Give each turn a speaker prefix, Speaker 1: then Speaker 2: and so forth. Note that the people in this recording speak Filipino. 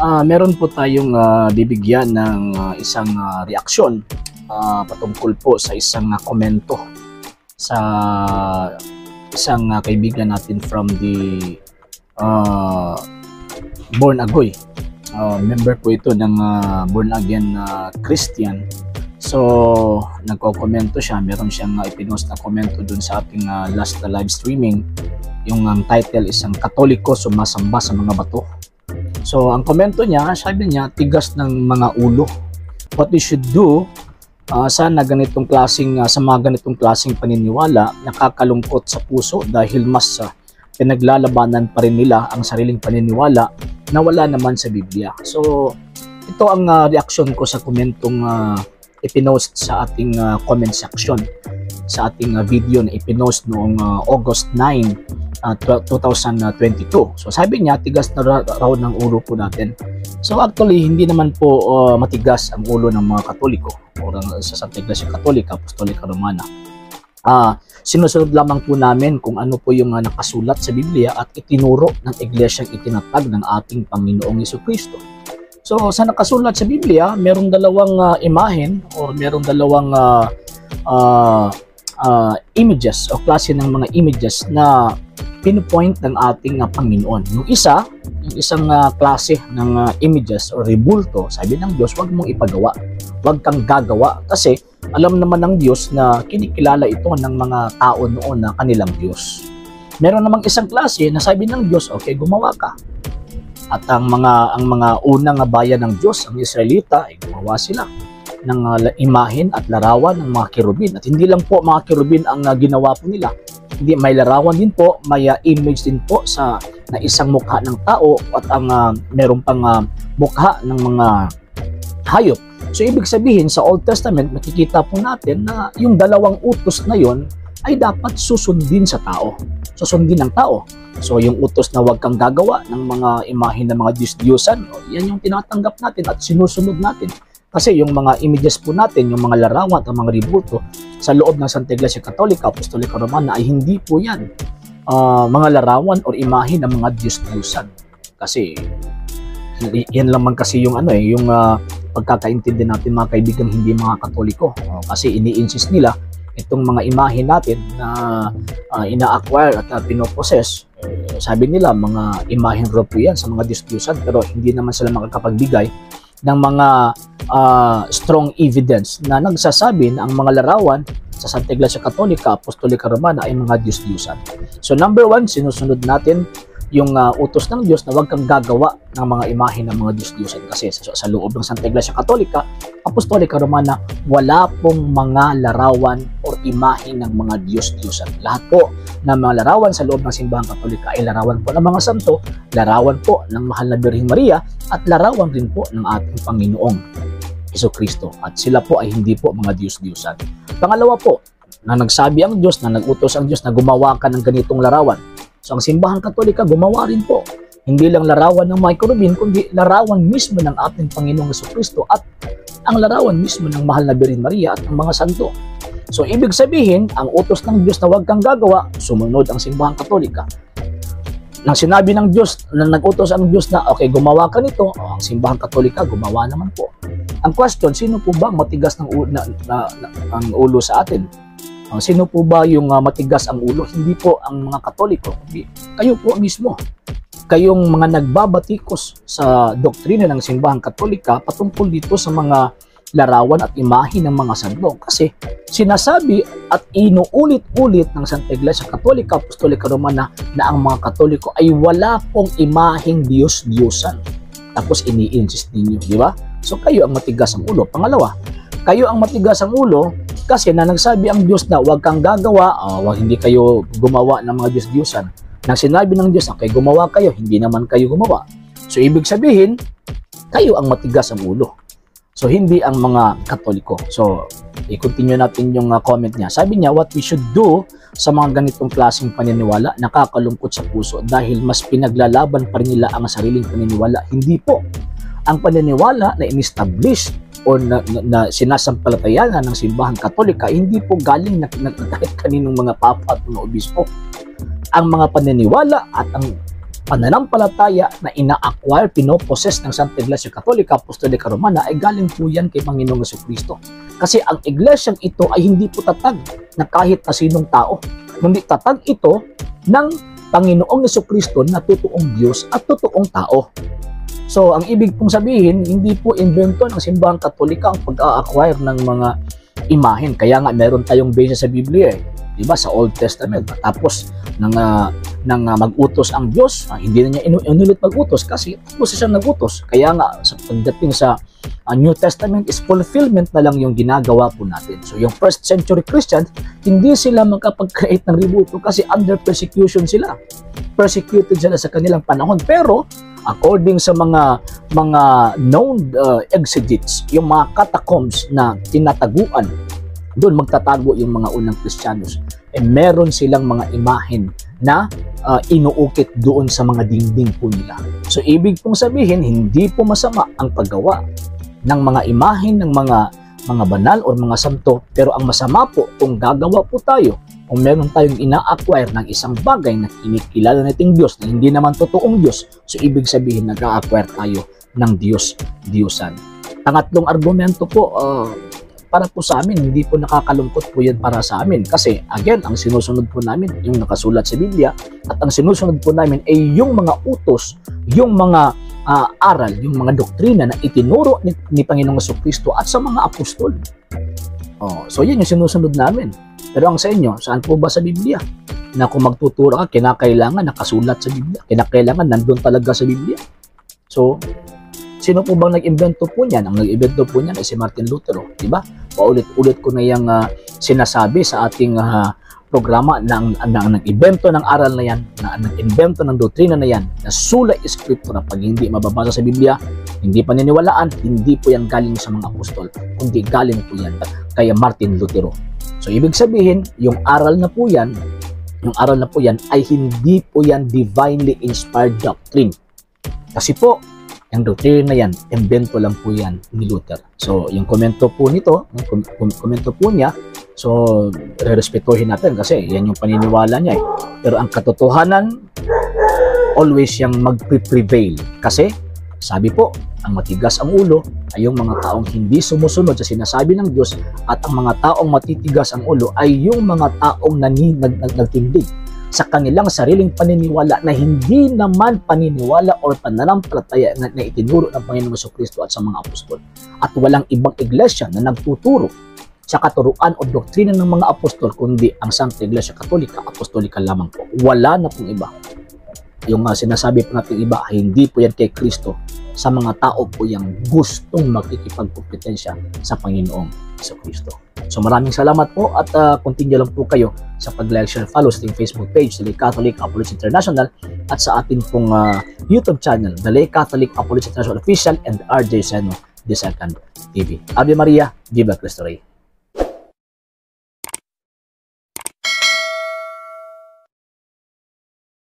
Speaker 1: Meron po tayong bibigyan ng isang reaksyon patungkol po sa isang komento sa isang kaibigan natin from the Born Agoy. Member po ito ng Born Again Christian. So, nagko-komento siya. Meron siyang ipinost na komento dun sa ating last live streaming. Yung title is ang Katoliko sumasamba sa mga bato. So, ang komento niya, sabi niya, tigas ng mga ulo. What we should do, sana ganitong klaseng, sa mga ganitong klaseng paniniwala, nakakalungkot sa puso dahil mas pinaglalabanan pa rin nila ang sariling paniniwala na wala naman sa Biblia. So, ito ang reaksyon ko sa komentong ipinost sa ating comment section sa ating video na ipinost noong August 9, 2022. So sabi niya, tigas na raw ng ulo po natin. So actually, hindi naman po matigas ang ulo ng mga Katoliko o sa Santa Iglesia Katolika, Apostolika Romana. Sinusunod lamang po namin kung ano po yung nakasulat sa Biblia at itinuro ng iglesyang itinatag ng ating Panginoong Jesucristo. So sa nakasulat sa Biblia, merong dalawang imahen o merong dalawang images o klase ng mga images na pinupoint ng ating Panginoon. Yung isang klase ng images o rebulto, sabi ng Diyos, huwag mong ipagawa, huwag kang gagawa, kasi alam naman ng Diyos na kinikilala ito ng mga tao noon na kanilang Diyos. Meron namang isang klase na sabi ng Diyos, okay, gumawa ka. At ang mga unang bayan ng Diyos, ang Israelita, ay gumawa sila ng imahen at larawan ng mga kerubin. At hindi lang po mga kerubin ang ginawa po nila. Hindi, may larawan din po, may image din po na isang mukha ng tao at ang meron pang mukha ng mga hayop. So ibig sabihin sa Old Testament, makikita po natin na yung dalawang utos na yon ay dapat susundin sa tao. Susundin ng tao. So yung utos na huwag kang gagawa ng mga imahen ng mga Diyos-Diyosan, yan yung tinatanggap natin at sinusunod natin. Kasi yung mga images po natin, yung mga larawan at mga rebulto sa loob ng Santa Iglesia Katolika, Apostolika Romana ay hindi po yan mga larawan o imahen ng mga Diyos-Diyosan. Kasi yan lamang kasi yung yung pagkakaintindi natin mga kaibigan, hindi mga Katoliko. Kasi ini-insist nila itong mga imahen natin na ina-acquire at pinopossess. Sabi nila mga imahen raw po yan sa mga Diyos-Diyosan, pero hindi naman sila makakapagbigay ng mga strong evidence na nagsasabi na ang mga larawan sa Santa Iglesia Katolika, Apostolika Romana ay mga Diyos-Diyosan. So number one, sinusunod natin yung utos ng Diyos na huwag kang gagawa ng mga imahen ng mga Diyos-Diyosan. Kasi sa loob ng Santa Iglesia Katolika, Apostolika Romana, wala pong mga larawan o imahen ng mga Diyos-Diyosan. Lahat po ng mga larawan sa loob ng Simbahan Katolika ay larawan po ng mga santo, larawan po ng Mahal na Birheng Maria, at larawan din po ng ating Panginoong Jesucristo. At sila po ay hindi po mga Diyos-Diyosan. Pangalawa po, na nagsabi ang Diyos, na nagutos ang Diyos na gumawa ka ng ganitong larawan. So ang Simbahan Katolika gumawa rin po. Hindi lang larawan ng mga kerubin, kundi larawan mismo ng ating Panginoong Jesucristo at ang larawan mismo ng Mahal na Birheng Maria at ng mga santo. So ibig sabihin, ang utos ng Diyos na huwag kang gagawa, sumunod ang Simbahan Katolika. Nang sinabi ng Diyos, na nag-utos ang Diyos na okay, gumawa ka nito, ang Simbahan Katolika gumawa naman po. Ang question, sino po ba ang matigas ng ang ulo sa atin? Sino po ba yung matigas ang ulo? Hindi po ang mga Katoliko, kundi kayo po mismo. Kayong mga nagbabatikos sa doktrina ng Simbahan Katolika patungkol dito sa mga larawan at imahe ng mga santo. Kasi sinasabi at inuulit-ulit ng Santa Iglesia Katolika, Apostolika Romana na ang mga Katoliko ay wala pong imaheng Diyos-Diyosan. Tapos ini-insist ninyo, di ba? So kayo ang matigas ang ulo. Pangalawa, kayo ang matigas ang ulo kasi na nagsabi ang Diyos na huwag kang gagawa, hindi kayo gumawa ng mga Diyos-Diyosan. Nang sinabi ng Diyos na okay, gumawa kayo, hindi naman kayo gumawa. So ibig sabihin, kayo ang matigas ang ulo. So hindi ang mga Katoliko. So i-continue natin yung comment niya. Sabi niya, what we should do sa mga ganitong klaseng paniniwala, nakakalungkot sa puso dahil mas pinaglalaban pa rin nila ang sariling paniniwala. Hindi po. Ang paniniwala na in-establish o na sinasampalatayanan ng Simbahan Katolika, hindi po galing na kahit kaninong mga papa at mga obispo. Ang mga paniniwala at ang pananampalataya na ina-acquire, pinoposes ng Santa Iglesia Katolika Apostolika Romana ay galing po yan kay Panginoong Jesucristo. Kasi ang iglesyang ito ay hindi po tatag na kahit na sinong tao, kundi tatag ito ng Panginoong Jesucristo na totoong Diyos at totoong tao. So, ang ibig pong sabihin, hindi po invento ng simbahang Katolika ang pag-a-acquire ng mga imahen. Kaya nga, meron tayong base sa Biblia diba, sa Old Testament. Tapos, nang mag-utos ang Diyos, hindi na niya inulit mag-utos kasi tapos siya nag-utos. Kaya nga, sa pagdating sa New Testament is fulfillment na lang yung ginagawa po natin. So, yung first century Christians, hindi sila magkapag-create ng rebulto kasi under persecution sila. Persecuted sila sa kanilang panahon. Pero, according sa mga known exegetes, yung mga catacombs na tinataguan, doon magtatago yung mga unang Kristiyanos. Meron silang mga imahen na inuukit doon sa mga dingding po nila. So, ibig pong sabihin, hindi po masama ang paggawa ng mga imahen ng mga banal o mga santo, pero ang masama po kung gagawa po tayo, kung meron tayong ina-acquire ng isang bagay na kinikilala nating Diyos na hindi naman totoong Diyos, so ibig sabihin nag-a-acquire tayo ng Diyosan. Pangatlong argumento po, para po sa amin, hindi po nakakalungkot po yan para sa amin. Kasi, again, ang sinusunod po namin, yung nakasulat sa Biblia, at ang sinusunod po namin ay yung mga utos, yung mga aral, yung mga doktrina na itinuro ni Panginoong Jesucristo at sa mga apostol. So, yan yung sinusunod namin. Pero ang sa inyo, saan po ba sa Biblia? Na kung magtuturo ka, kinakailangan nakasulat sa Biblia. Kinakailangan nandun talaga sa Biblia. So, sino po bang nag-invento po niyan? Ang nag-invento po niyan ay si Martin Lutero, di ba? Paulit-ulit ko na yung sinasabi sa ating programa na nag-invento ng aral na yan, na nag-invento ng doktrina na yan, na sola scriptura, pag hindi mababasa sa Biblia, hindi paniniwalaan, hindi po yan galing sa mga apostol, kundi galing po yan kay Martin Lutero. So, ibig sabihin, yung aral na po yan ay hindi po yan divinely inspired doctrine. Kasi po, yung doctrine na yan, invento lang po yan ni Luther. So, yung komento po nito, komento po niya, so, respetuhin natin kasi yan yung paniniwala niya eh. Pero ang katotohanan, always yung mag-prevail. Kasi, sabi po, ang matigas ang ulo ay yung mga taong hindi sumusunod sa sinasabi ng Diyos at ang mga taong matitigas ang ulo ay yung mga taong nagtindig sa kanilang sariling paniniwala na hindi naman paniniwala o pananampalataya na itinuro ng Panginoong Jesucristo at sa mga apostol. At walang ibang iglesia na nagtuturo sa katuruan o doktrina ng mga apostol kundi ang Santa Iglesia Katolika Apostolika lamang po. Wala na pong iba. Yung sinasabi po natin iba, hindi po yan kay Kristo. Sa mga tao po yung gustong makikipagkompetensya sa Panginoong Jesucristo. So maraming salamat po at continue lang po kayo sa pag-like, share, follow sa ating Facebook page, The Lay Catholic Apologist International, at sa ating pong YouTube channel, The Lay Catholic Apologist International Official and RJ Seno II TV. Ave Maria, Viva Cristo Rey.